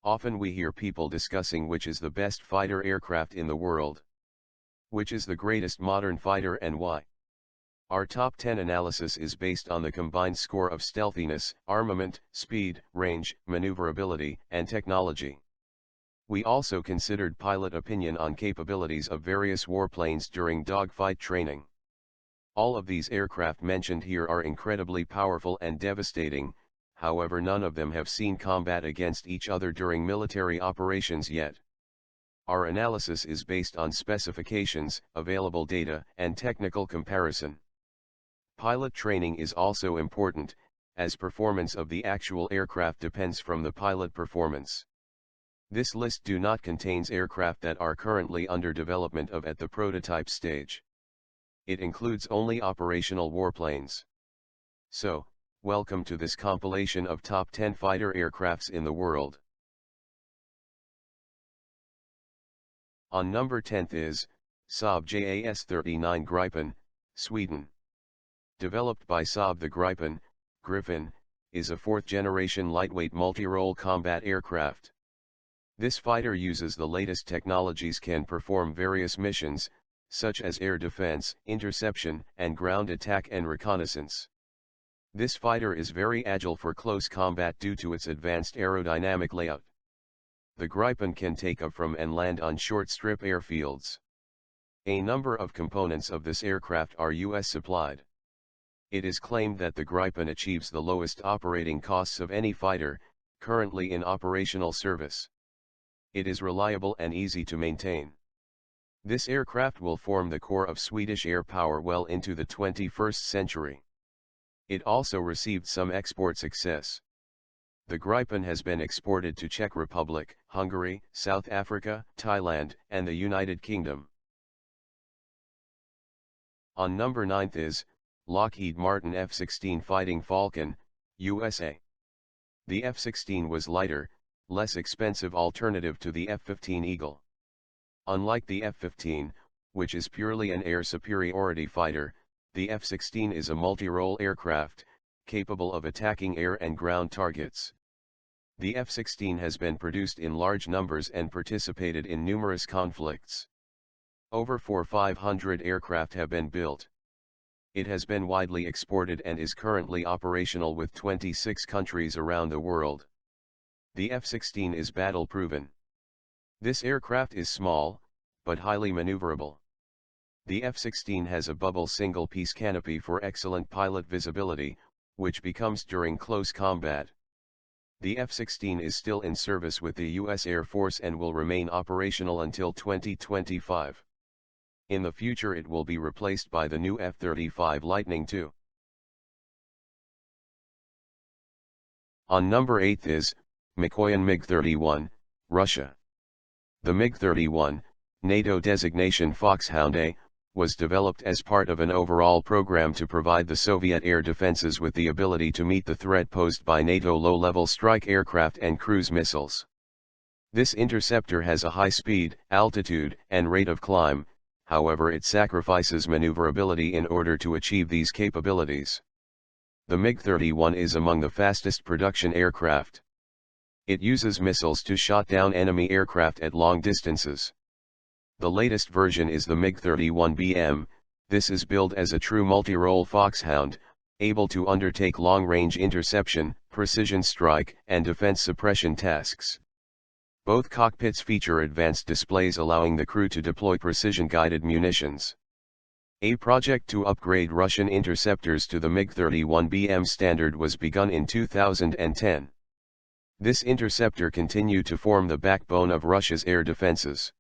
Often we hear people discussing which is the best fighter aircraft in the world. Which is the greatest modern fighter and why? Our top 10 analysis is based on the combined score of stealthiness, armament, speed, range, maneuverability, and technology. We also considered pilot opinion on capabilities of various warplanes during dogfight training. All of these aircraft mentioned here are incredibly powerful and devastating, however none of them have seen combat against each other during military operations yet. Our analysis is based on specifications, available data, and technical comparison. Pilot training is also important, as performance of the actual aircraft depends from the pilot performance. This list do not contains aircraft that are currently under development of at the prototype stage. It includes only operational warplanes. So, welcome to this compilation of top 10 fighter aircrafts in the world. On number 10th is, Saab JAS 39 Gripen, Sweden. Developed by Saab, the Gripen is a fourth-generation lightweight multi-role combat aircraft. This fighter uses the latest technologies, can perform various missions, such as air defense, interception, and ground attack and reconnaissance. This fighter is very agile for close combat due to its advanced aerodynamic layout. The Gripen can take off from and land on short strip airfields. A number of components of this aircraft are US supplied. It is claimed that the Gripen achieves the lowest operating costs of any fighter, currently in operational service. It is reliable and easy to maintain. This aircraft will form the core of Swedish air power well into the 21st century. It also received some export success. The Gripen has been exported to Czech Republic, Hungary, South Africa, Thailand, and the United Kingdom. On number 9th is, Lockheed Martin F16 Fighting Falcon, USA. The F-16 was lighter, less expensive alternative to the F-15 Eagle. Unlike the F-15, which is purely an air superiority fighter, the F-16 is a multi-role aircraft, capable of attacking air and ground targets. The F-16 has been produced in large numbers and participated in numerous conflicts. Over 4,500 aircraft have been built. It has been widely exported and is currently operational with 26 countries around the world. The F-16 is battle-proven. This aircraft is small, but highly maneuverable. The F-16 has a bubble single-piece canopy for excellent pilot visibility, which becomes during close combat. The F-16 is still in service with the U.S. Air Force and will remain operational until 2025. In the future it will be replaced by the new F-35 Lightning II. On number 8th is, Mikoyan MiG31, Russia. The MiG-31, NATO designation Foxhound A, was developed as part of an overall program to provide the Soviet air defenses with the ability to meet the threat posed by NATO low-level strike aircraft and cruise missiles. This interceptor has a high speed, altitude, and rate of climb, however it sacrifices maneuverability in order to achieve these capabilities. The MiG-31 is among the fastest production aircraft. It uses missiles to shot down enemy aircraft at long distances. The latest version is the MiG-31BM. This is billed as a true multi-role Foxhound, able to undertake long-range interception, precision strike, and defense suppression tasks. Both cockpits feature advanced displays allowing the crew to deploy precision-guided munitions. A project to upgrade Russian interceptors to the MiG-31BM standard was begun in 2010. This interceptor continued to form the backbone of Russia's air defenses.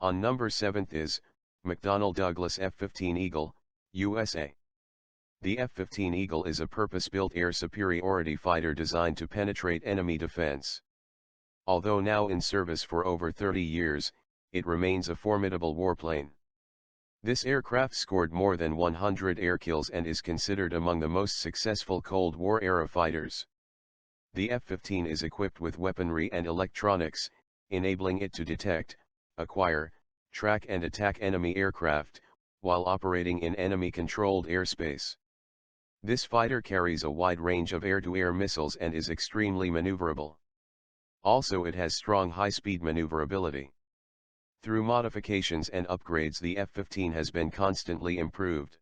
On number 7th is, McDonnell Douglas F-15 Eagle, USA. The F-15 Eagle is a purpose-built air superiority fighter designed to penetrate enemy defense. Although now in service for over 30 years, it remains a formidable warplane. This aircraft scored more than 100 air kills and is considered among the most successful Cold War-era fighters. The F-15 is equipped with weaponry and electronics, enabling it to detect, acquire, track and attack enemy aircraft, while operating in enemy-controlled airspace. This fighter carries a wide range of air-to-air missiles and is extremely maneuverable. Also it has strong high-speed maneuverability. Through modifications and upgrades the F-15 has been constantly improved.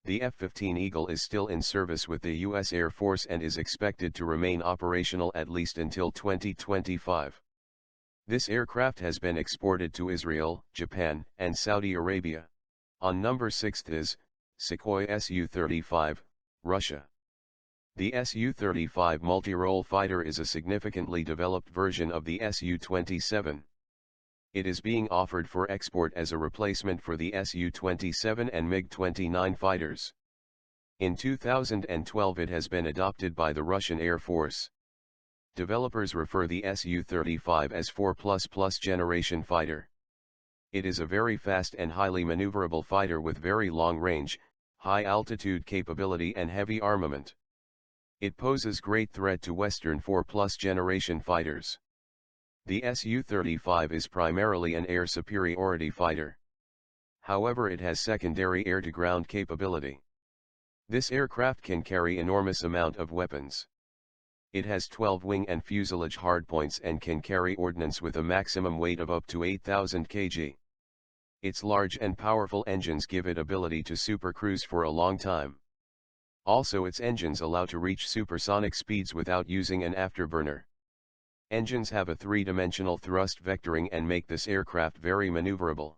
The F-15 Eagle is still in service with the U.S. Air Force and is expected to remain operational at least until 2025. This aircraft has been exported to Israel, Japan, and Saudi Arabia. On number 6 is Sukhoi Su-35, Russia. The Su-35 multi-role fighter is a significantly developed version of the Su-27. It is being offered for export as a replacement for the Su-27 and MiG-29 fighters. In 2012 it has been adopted by the Russian Air Force. Developers refer the Su-35 as 4++ generation fighter. It is a very fast and highly maneuverable fighter with very long range, high altitude capability and heavy armament. It poses great threat to Western 4+ generation fighters. The Su-35 is primarily an air superiority fighter. However, it has secondary air-to-ground capability. This aircraft can carry enormous amount of weapons. It has 12 wing and fuselage hardpoints and can carry ordnance with a maximum weight of up to 8,000 kg. Its large and powerful engines give it ability to supercruise for a long time. Also, its engines allow to reach supersonic speeds without using an afterburner. Engines have a three-dimensional thrust vectoring and make this aircraft very maneuverable.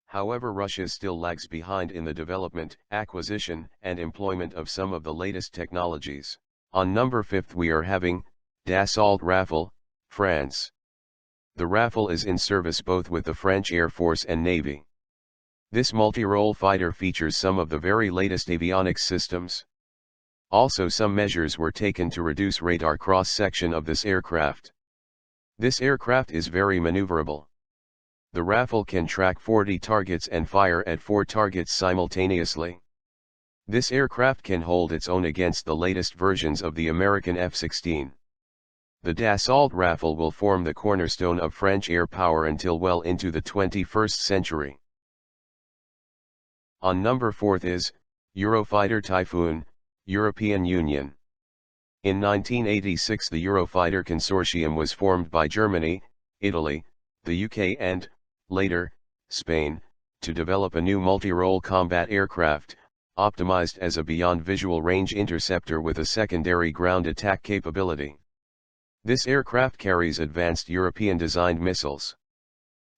However, Russia still lags behind in the development, acquisition, and employment of some of the latest technologies. On number 5 we are having Dassault Rafale, France. The Rafale is in service both with the French Air Force and Navy. This multi-role fighter features some of the very latest avionics systems. Also, some measures were taken to reduce radar cross-section of this aircraft. This aircraft is very maneuverable. The Rafale can track 40 targets and fire at 4 targets simultaneously. This aircraft can hold its own against the latest versions of the American F-16. The Dassault Rafale will form the cornerstone of French air power until well into the 21st century. On number 4 is Eurofighter Typhoon, European Union. In 1986 the Eurofighter consortium was formed by Germany, Italy, the UK and, later, Spain, to develop a new multi-role combat aircraft, optimized as a beyond visual range interceptor with a secondary ground attack capability. This aircraft carries advanced European-designed missiles.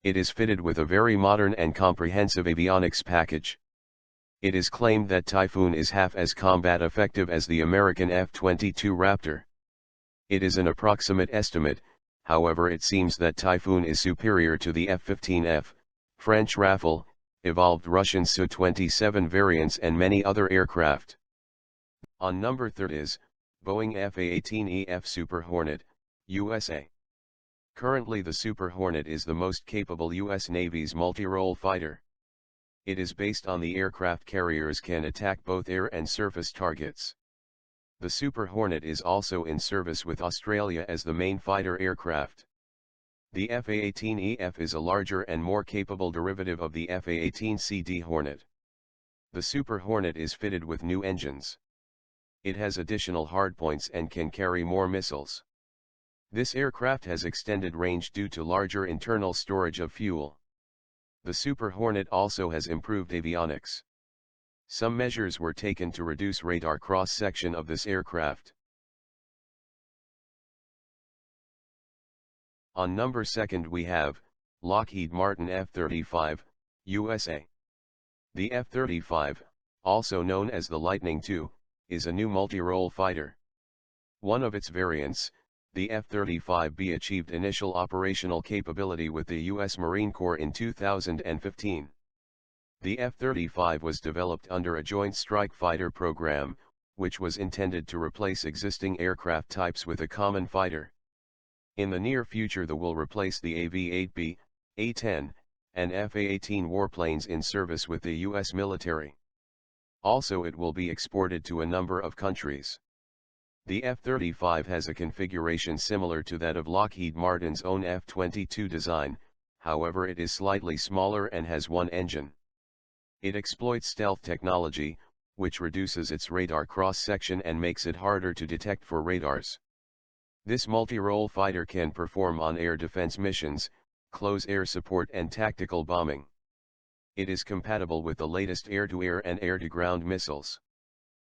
It is fitted with a very modern and comprehensive avionics package. It is claimed that Typhoon is half as combat effective as the American F-22 Raptor. It is an approximate estimate, however it seems that Typhoon is superior to the F-15F, French Rafale, evolved Russian Su-27 variants and many other aircraft. On number 3 is Boeing F-18EF Super Hornet, USA. Currently the Super Hornet is the most capable U.S. Navy's multi-role fighter. It is based on the aircraft carriers can attack both air and surface targets. The Super Hornet is also in service with Australia as the main fighter aircraft. The F-18EF is a larger and more capable derivative of the F-18CD Hornet. The Super Hornet is fitted with new engines. It has additional hardpoints and can carry more missiles. This aircraft has extended range due to larger internal storage of fuel. The Super Hornet also has improved avionics. Some measures were taken to reduce radar cross-section of this aircraft. On number 2 we have Lockheed Martin F35, USA. The F35, also known as the Lightning II, is a new multi-role fighter. One of its variants, the F-35B, achieved initial operational capability with the U.S. Marine Corps in 2015. The F-35 was developed under a Joint Strike Fighter program, which was intended to replace existing aircraft types with a common fighter. In the near future the will replace the AV-8B, A-10, and F-A-18 warplanes in service with the U.S. military. Also it will be exported to a number of countries. The F-35 has a configuration similar to that of Lockheed Martin's own F-22 design, however it is slightly smaller and has one engine. It exploits stealth technology, which reduces its radar cross-section and makes it harder to detect for radars. This multi-role fighter can perform on-air defense missions, close air support and tactical bombing. It is compatible with the latest air-to-air and air-to-ground missiles.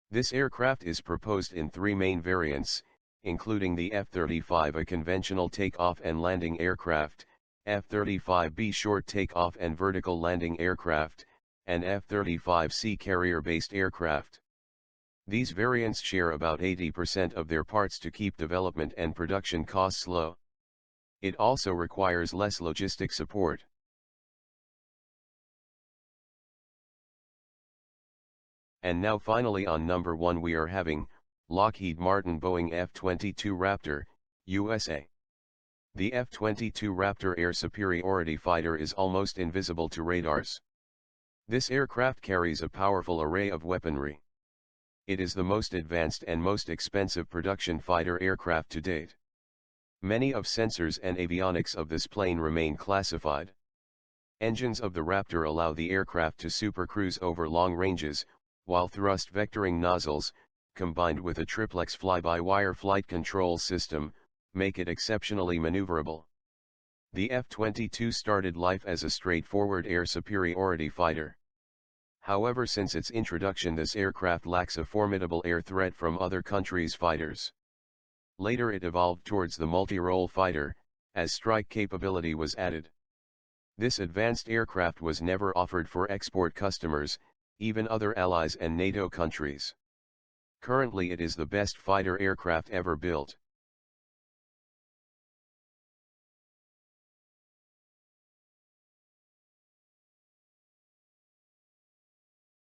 This aircraft is proposed in three main variants, including the F-35, a conventional takeoff and landing aircraft, F-35B short takeoff and vertical landing aircraft, and F-35C carrier-based aircraft. These variants share about 80% of their parts to keep development and production costs low. It also requires less logistic support. And now finally on number 1 we are having, Lockheed Martin Boeing F-22 Raptor, USA. The F-22 Raptor air superiority fighter is almost invisible to radars. This aircraft carries a powerful array of weaponry. It is the most advanced and most expensive production fighter aircraft to date. Many of sensors and avionics of this plane remain classified. Engines of the Raptor allow the aircraft to supercruise over long ranges, while thrust vectoring nozzles, combined with a triplex fly-by-wire flight control system, make it exceptionally maneuverable. The F-22 started life as a straightforward air superiority fighter. However, since its introduction, this aircraft lacks a formidable air threat from other countries' fighters. Later it evolved towards the multi-role fighter, as strike capability was added. This advanced aircraft was never offered for export customers, even other allies and NATO countries. Currently it is the best fighter aircraft ever built.